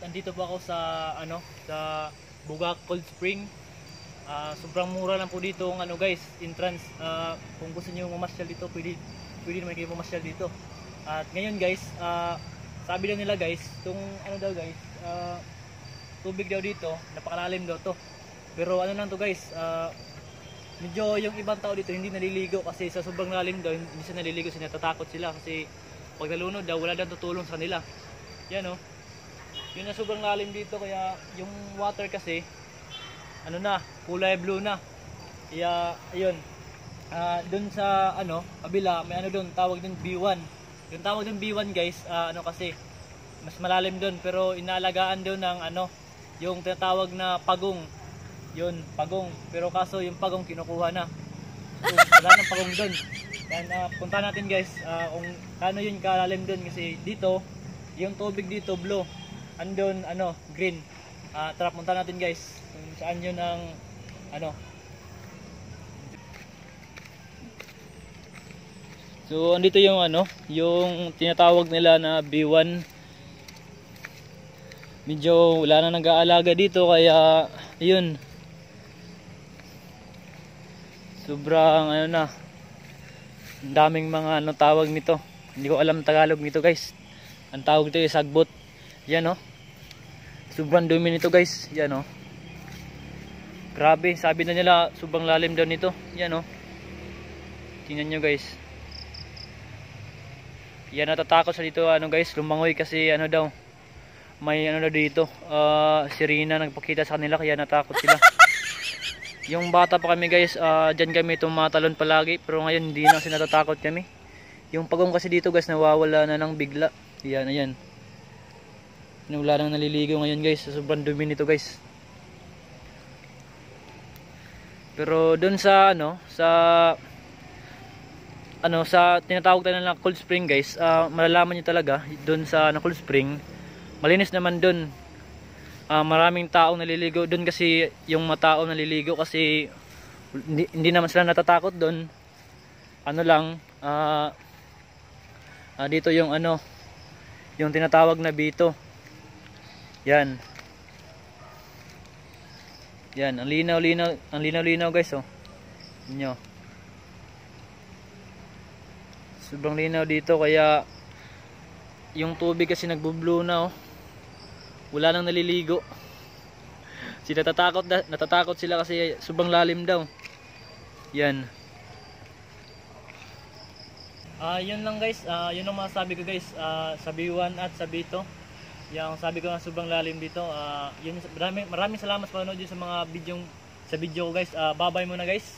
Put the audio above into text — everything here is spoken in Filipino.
andito po ako sa sa Bugak Cold Spring. Sobrang mura lang po dito ang guys, entrance. Kung gusto niyo mamasyal dito, pwede naman kayo mamasyal dito. At ngayon guys, sabi daw nila guys, itong daw guys, tubig daw dito, napakalalim daw to. Pero lang to guys, medyo yung ibang tao dito hindi naliligo kasi sa sobrang lalim daw, hindi sila naliligo, natatakot sila kasi pag nalunod daw wala daw tutulong sa kanila. Yan yun na sobrang lalim dito, kaya yung water kasi kulay blue na. Kaya ayun, dun sa kabila may doon tawag din B1. Yung tawag din B1 guys, kasi mas malalim doon, pero inaalagaan doon ng yung tinatawag na pagong. Yun, pagong. Pero kaso yung pagong kinukuha na. So, wala nang pagong doon. Yan, punta natin guys kung kano yun kalalim doon, kasi dito yung tubig dito blue, andun green. Tara, punta natin guys kung saan yun ang So andito yung yung tinatawag nila na B1. Medyo wala na nag-aalaga dito, kaya ayun, sobrang ang daming mga tawag nito, hindi ko alam Tagalog nito guys. Ang tawag dito ay sagbot. Yan sobrang dumi nito guys. Yan grabe, sabi na nila sobrang lalim daw nito. Yan tingnan nyo guys. Yan, natatakot sa dito guys, lumangoy kasi daw may daw dito, sirena nagpakita sa kanila, kaya natakot sila. Yung bata pa kami guys, dyan kami tumatalon palagi, pero ngayon hindi na kasi natatakot kami. Yung pagong kasi dito guys, nawawala na ng bigla. Yan, ayan, wala nang naliligo ngayon guys, sobrang dumi nito guys. Pero dun sa sa tinatawag tayo na cold spring guys, malalaman nyo talaga dun sa cold spring, malinis naman dun. Maraming tao naliligo dun kasi yung mga tao naliligo kasi hindi naman sila natatakot dun. Dito yung yung tinatawag na bito. Yan, ang linaw guys. Inyo, sobrang linaw dito, kaya yung tubig kasi nagbo-blue na wala nang naliligo. Natatakot sila kasi sobrang lalim daw. Yan. Yun lang guys, yun ang masasabi ko guys, sa B1 at sa B2. Yung sabi ko na sobrang lalim dito. Yun, maraming salamat sa panonood sa mga video ko guys. Bye bye muna guys.